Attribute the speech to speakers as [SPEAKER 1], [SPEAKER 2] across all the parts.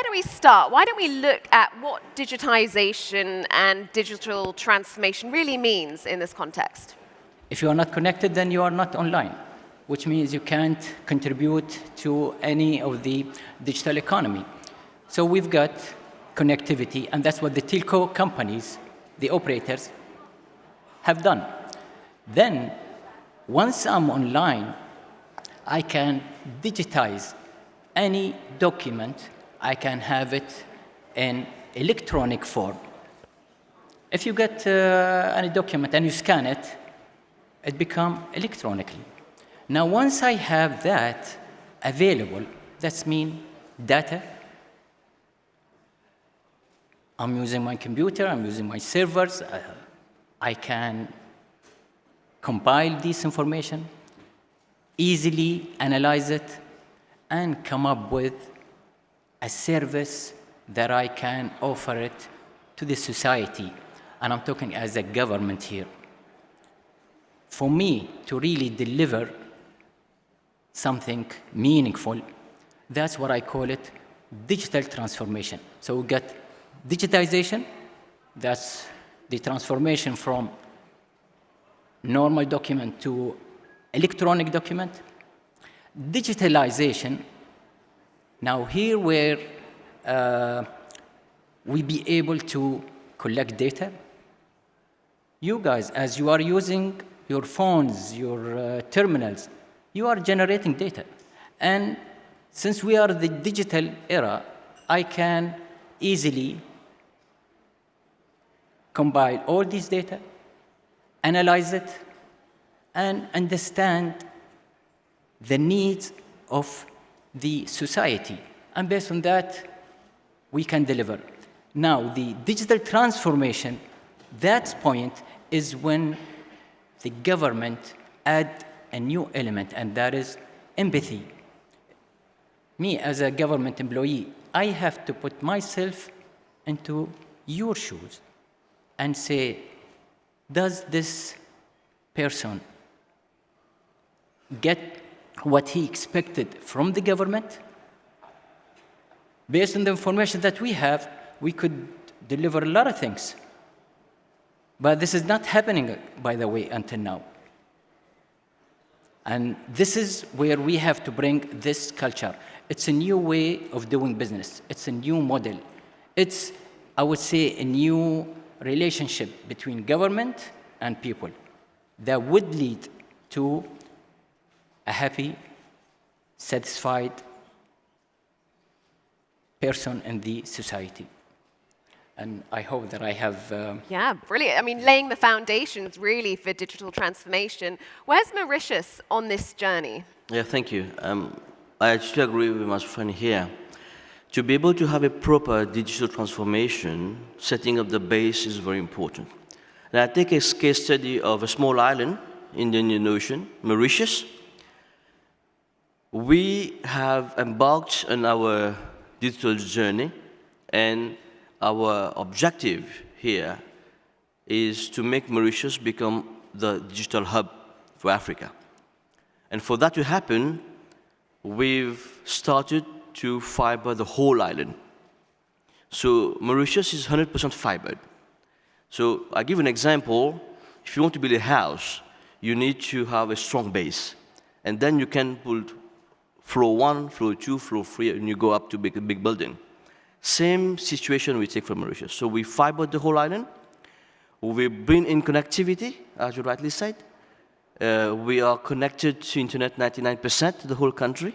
[SPEAKER 1] don't we start? Why don't we look at what digitization and digital transformation really means in this context?
[SPEAKER 2] If you are not connected, then you are not online, which means you can't contribute to any of the digital economy. So we've got connectivity, and that's what the telco companies, the operators, have done. Then, once I'm online, I can digitize any document. I can have it in electronic form. If you get any document and you scan it, it becomes electronically. Now, once I have that available, that means data. I'm using my computer, I'm using my servers. I can compile this information, easily analyze it, and come up with a service that I can offer it to the society. And I'm talking as a government here. For me to really deliver something meaningful, that's what I call it digital transformation. So we got digitization, that's the transformation from normal document to electronic document. Digitalization, now here where we be able to collect data. You guys, as you are using your phones, your terminals, you are generating data. And since we are the digital era, I can easily compile all this data, analyze it, and understand the needs of the society. And based on that, we can deliver. Now, the digital transformation, that point is when the government add a new element, and that is empathy. Me, as a government employee, I have to put myself into your shoes and say, does this person get what he expected from the government? Based on the information that we have, we could deliver a lot of things. But this is not happening, by the way, until now. And this is where we have to bring this culture. It's a new way of doing business. It's a new model. It's, I would say, a new relationship between government and people that would lead to a happy, satisfied person in the society. And I hope that I have...
[SPEAKER 1] Yeah, brilliant. I mean, laying the foundations, really, for digital transformation. Where's Mauritius on this journey?
[SPEAKER 3] Yeah, thank you. I actually agree with my friend here. To be able to have a proper digital transformation, setting up the base is very important. And I take a case study of a small island in the Indian Ocean, Mauritius. We have embarked on our digital journey, and our objective here is to make Mauritius become the digital hub for Africa. And for that to happen, we've started to fiber the whole island. So Mauritius is 100% fibered. So I give an example. If you want to build a house, you need to have a strong base. And then you can build floor 1, floor 2, floor 3, and you go up to a big building. Same situation we take from Mauritius. So we fibered the whole island. We bring in connectivity, as you rightly said. We are connected to internet 99% the whole country.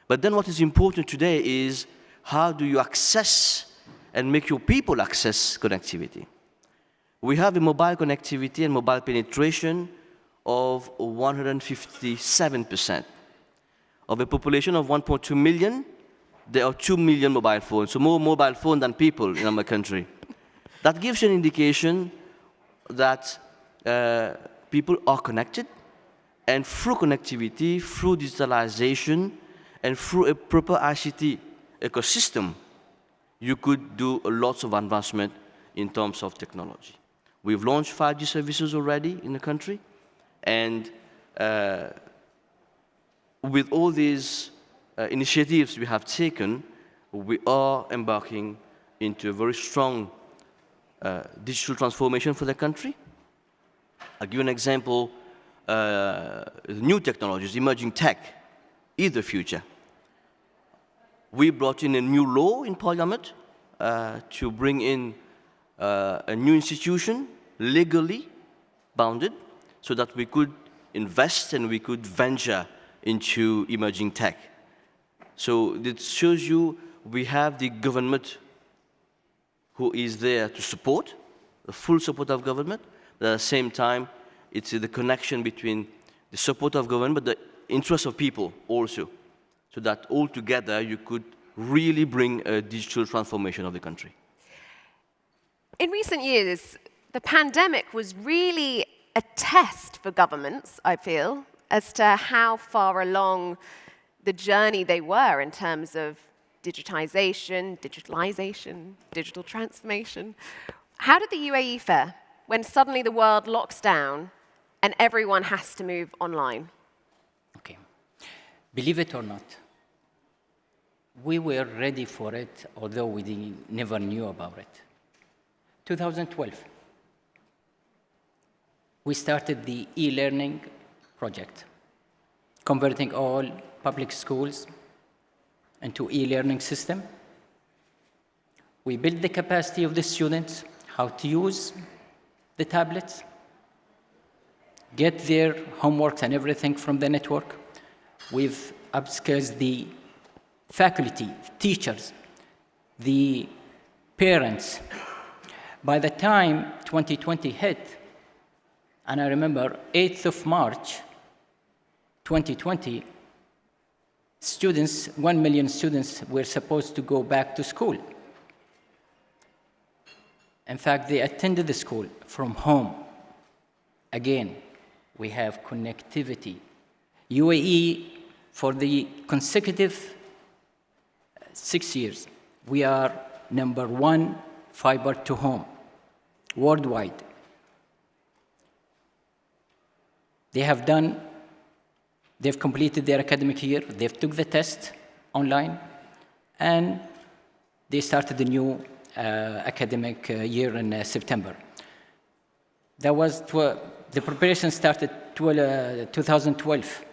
[SPEAKER 3] But then what is important today is how do you access and make your people access connectivity. We have a mobile connectivity and mobile penetration of 157%. Of a population of 1.2 million, there are 2 million mobile phones, so more mobile phones than people in our country. That gives you an indication that people are connected, and through connectivity, through digitalization, and through a proper ICT ecosystem, you could do lots of advancement in terms of technology. We've launched 5G services already in the country, and with all these initiatives we have taken, we are embarking into a very strong digital transformation for the country. I'll give you an example. New technologies, emerging tech, is the future. We brought in a new law in Parliament to bring in a new institution, legally bounded, so that we could invest and we could venture into emerging tech. So this shows you we have the government who is there to support, the full support of government, but at the same time, it's the connection between the support of government, but the interest of people also, so that all together you could really bring a digital transformation of the country.
[SPEAKER 1] In recent years, the pandemic was really a test for governments, I feel, as to how far along the journey they were in terms of digitization, digital transformation. How did the UAE fare when suddenly the world locks down and everyone has to move online?
[SPEAKER 2] Okay. Believe it or not, we were ready for it, although we never knew about it. 2012, we started the e-learning project, converting all public schools into e-learning system. We built the capacity of the students, how to use the tablets, get their homeworks and everything from the network. We've upskilled the faculty, teachers, the parents. By the time 2020 hit, and I remember 8th of March, 2020, students, 1 million students were supposed to go back to school. In fact, they attended the school from home. Again, we have connectivity. UAE, for the consecutive 6 years, we are #1 fiber to home worldwide. They've completed their academic year, they've took the test online, and they started the new academic year in September. The preparation started 2012.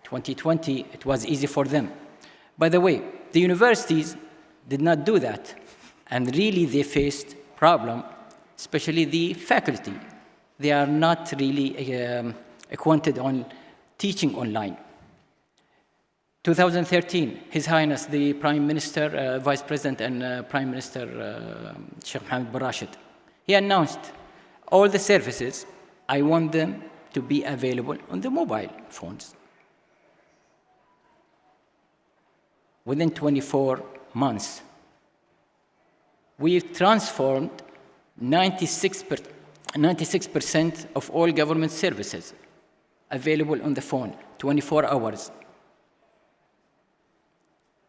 [SPEAKER 2] 2020, it was easy for them. By the way, the universities did not do that, and really they faced problem, especially the faculty. They are not really acquainted on teaching online. 2013, His Highness the Prime Minister, Vice President and Prime Minister Sheikh Mohammed bin Rashid, he announced all the services, I want them to be available on the mobile phones. Within 24 months, we've transformed 96% of all government services available on the phone, 24 hours.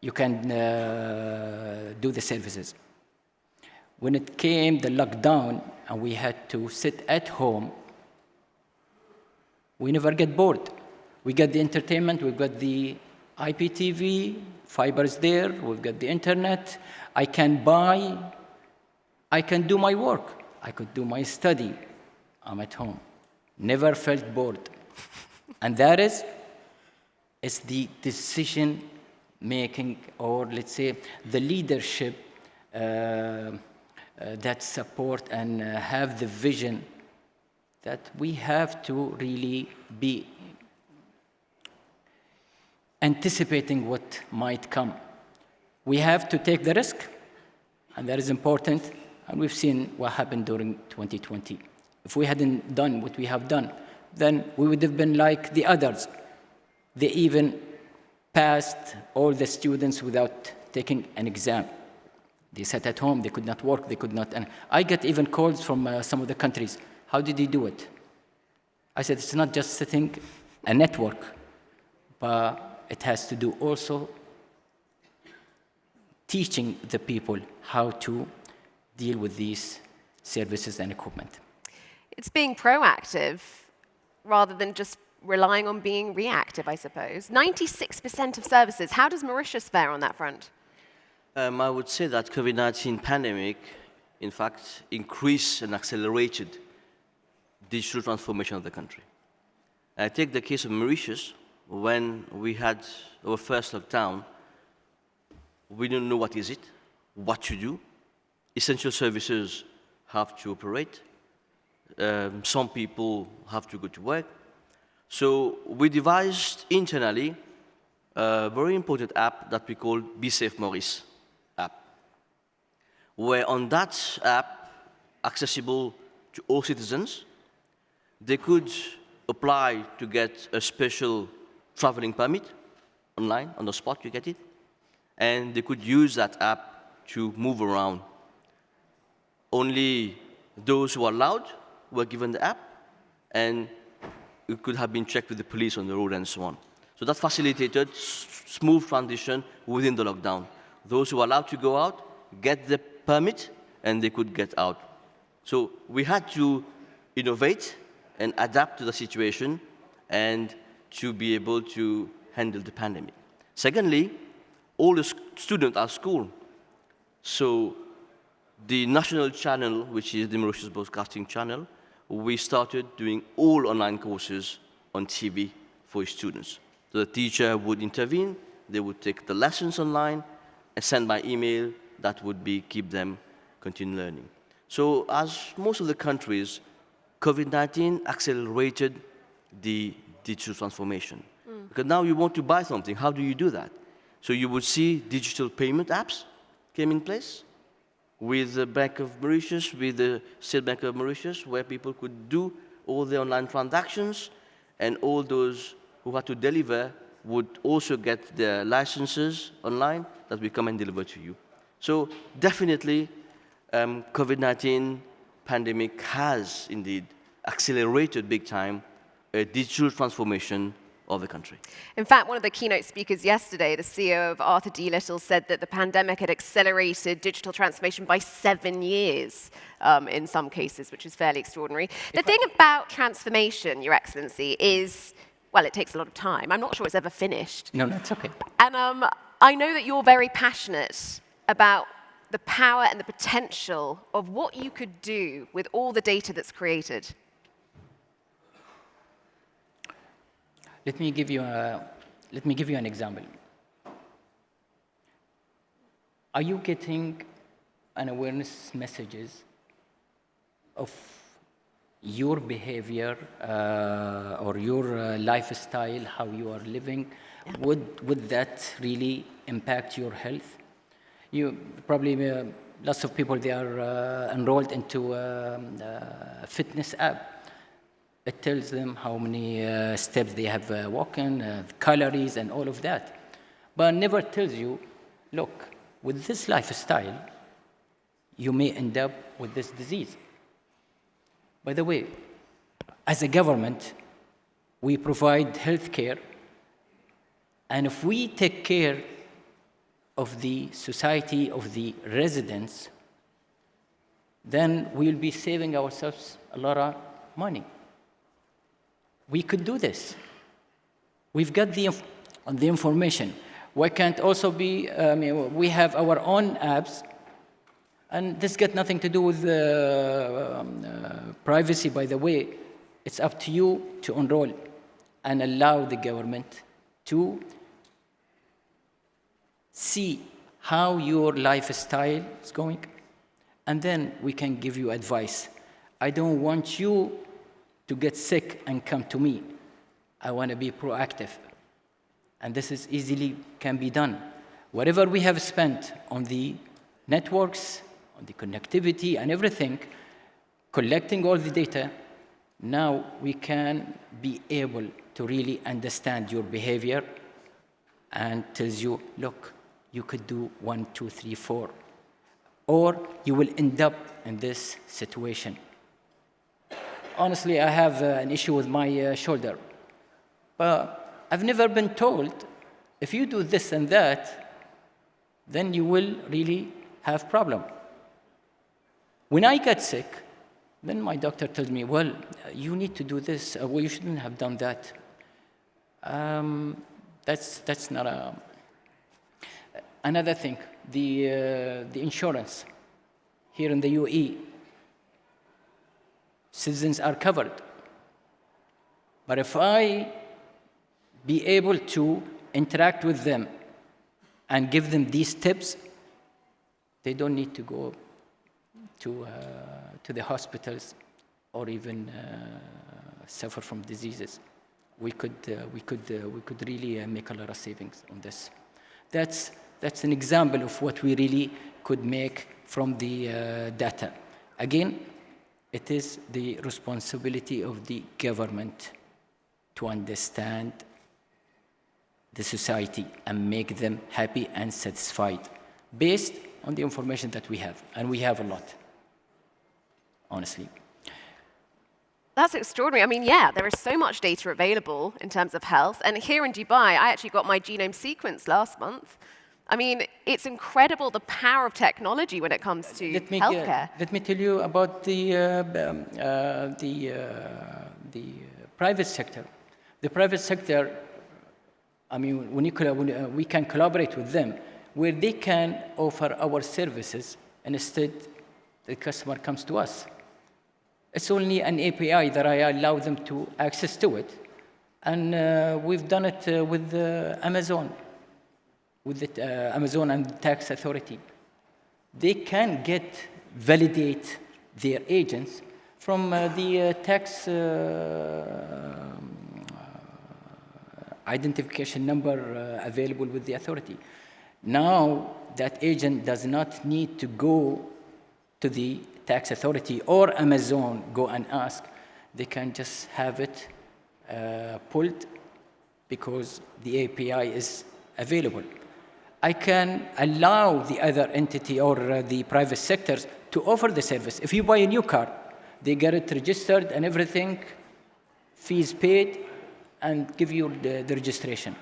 [SPEAKER 2] You can do the services. When it came the lockdown and we had to sit at home, we never get bored. We got the entertainment, we got the IPTV, fiber is there, we've got the internet. I can do my work. I could do my study. I'm at home. Never felt bored. And that is the decision making, or let's say the leadership that support and have the vision that we have to really be anticipating what might come. We have to take the risk, and that is important, and we've seen what happened during 2020. If we hadn't done what we have done, then we would have been like the others. They even passed all the students without taking an exam. They sat at home, they could not work, they could not. And I get even calls from some of the countries. How did you do it? I said, it's not just setting a network, but it has to do also teaching the people how to deal with these services and equipment.
[SPEAKER 1] It's being proactive rather than just relying on being reactive, I suppose. 96% of services. How does Mauritius fare on that front?
[SPEAKER 3] I would say that COVID-19 pandemic, in fact, increased and accelerated digital transformation of the country. I take the case of Mauritius. When we had our first lockdown, we didn't know what is it, what to do. Essential services have to operate. Some people have to go to work. So we devised internally a very important app that we call Be Safe Maurice app, where on that app, accessible to all citizens, they could apply to get a special traveling permit online, on the spot you get it, and they could use that app to move around. Only those who are allowed were given the app, and it could have been checked with the police on the road and so on. So that facilitated smooth transition within the lockdown. Those who were allowed to go out, get the permit, and they could get out. So we had to innovate and adapt to the situation and to be able to handle the pandemic. Secondly, all the students are at school. So the national channel, which is the Mauritius Broadcasting Channel, we started doing all online courses on TV for students. So the teacher would intervene, they would take the lessons online and send by email. That would be keep them continue learning. So as most of the countries, COVID-19 accelerated the digital transformation. Because now you want to buy something, how do you do that? So you would see digital payment apps came in place with the Bank of Mauritius, with the State Bank of Mauritius, where people could do all the online transactions, and all those who had to deliver would also get their licenses online that will come and deliver to you. So definitely, COVID-19 pandemic has indeed accelerated big time a digital transformation of the country.
[SPEAKER 1] In fact, one of the keynote speakers yesterday, the CEO of Arthur D. Little, said that the pandemic had accelerated digital transformation by 7 years in some cases, which is fairly extraordinary. The thing about transformation, Your Excellency, is, well, it takes a lot of time. I'm not sure it's ever finished.
[SPEAKER 2] No, that's okay.
[SPEAKER 1] And I know that you're very passionate about the power and the potential of what you could do with all the data that's created.
[SPEAKER 2] Let me give you an example. Are you getting an awareness messages of your behavior or your lifestyle, how you are living? Would that really impact your health? You probably lots of people, they are enrolled into a fitness app. It tells them how many steps they have walking, calories, and all of that. But it never tells you, look, with this lifestyle, you may end up with this disease. By the way, as a government, we provide health care, and if we take care of the society, of the residents, then we'll be saving ourselves a lot of money. We could do this. We've got the information. Why can't also be, we have our own apps, and this got nothing to do with privacy, by the way. It's up to you to enroll and allow the government to see how your lifestyle is going, and then we can give you advice. I don't want you to get sick and come to me. I want to be proactive. And this is easily can be done. Whatever we have spent on the networks, on the connectivity and everything, collecting all the data, now we can be able to really understand your behavior and tells you, look, you could do 1, 2, 3, 4, or you will end up in this situation. Honestly, I have an issue with my shoulder, but I've never been told, if you do this and that, then you will really have problem. When I get sick, then my doctor tells me, well, you need to do this, well, you shouldn't have done that. That's not a... Another thing, the insurance here in the UAE. Citizens are covered. But if I be able to interact with them and give them these tips, they don't need to go to the hospitals or even suffer from diseases. We could really make a lot of savings on this. That's an example of what we really could make from the data. Again, it is the responsibility of the government to understand the society and make them happy and satisfied based on the information that we have. And we have a lot, honestly.
[SPEAKER 1] That's extraordinary. I mean, yeah, there is so much data available in terms of health. And here in Dubai, I actually got my genome sequenced last month. I mean, it's incredible the power of technology when it comes to healthcare.
[SPEAKER 2] Let me tell you about the private sector. The private sector, I mean, we can collaborate with them where they can offer our services and instead the customer comes to us. It's only an API that I allow them to access to it. And we've done it with Amazon, with the Amazon and tax authority. They can validate their agents from the tax identification number available with the authority. Now, that agent does not need to go to the tax authority or Amazon, go and ask. They can just have it pulled because the API is available. I can allow the other entity or the private sectors to offer the service. If you buy a new car, they get it registered and everything, fees paid, and give you the registration.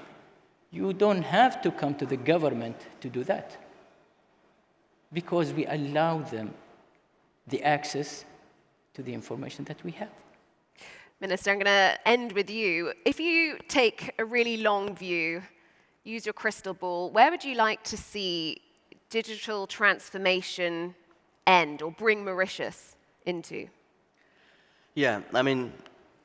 [SPEAKER 2] You don't have to come to the government to do that because we allow them the access to the information that we have.
[SPEAKER 1] Minister, I'm going to end with you. If you take a really long view, use your crystal ball, where would you like to see digital transformation end or bring Mauritius into?
[SPEAKER 3] Yeah, I mean,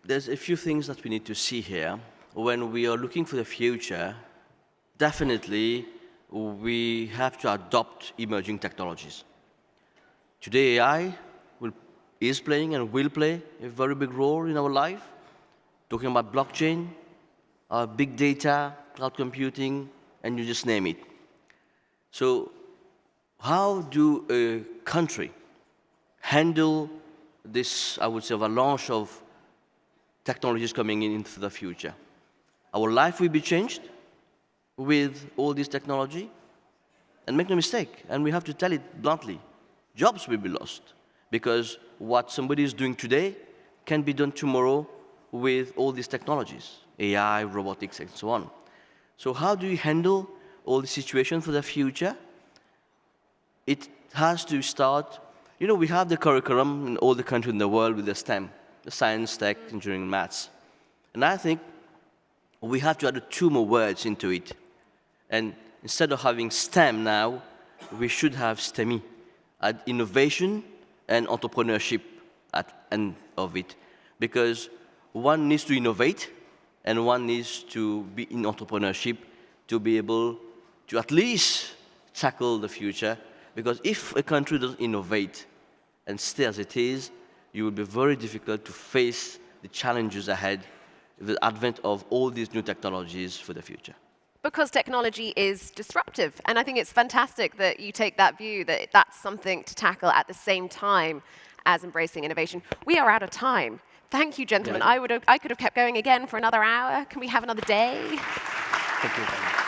[SPEAKER 3] there's a few things that we need to see here. When we are looking for the future, definitely we have to adopt emerging technologies. Today, AI is playing and will play a very big role in our life, talking about blockchain, big data, cloud computing, and you just name it. So how do a country handle this, I would say, avalanche of technologies coming into the future? Our life will be changed with all this technology. And make no mistake, and we have to tell it bluntly, jobs will be lost because what somebody is doing today can be done tomorrow with all these technologies, AI, robotics, and so on. So how do you handle all the situation for the future? It has to start, you know, we have the curriculum in all the countries in the world with the STEM, the science, tech, engineering, maths. And I think we have to add 2 more words into it. And instead of having STEM now, we should have STEMI, add innovation and entrepreneurship at the end of it. Because one needs to innovate and one needs to be in entrepreneurship to be able to at least tackle the future. Because if a country doesn't innovate and stay as it is, it will be very difficult to face the challenges ahead with the advent of all these new technologies for the future.
[SPEAKER 1] Because technology is disruptive. And I think it's fantastic that you take that view, that that's something to tackle at the same time as embracing innovation. We are out of time. Thank you, gentlemen.
[SPEAKER 3] Yeah.
[SPEAKER 1] I could have kept going again for another hour. Can we have another day?
[SPEAKER 2] Thank you.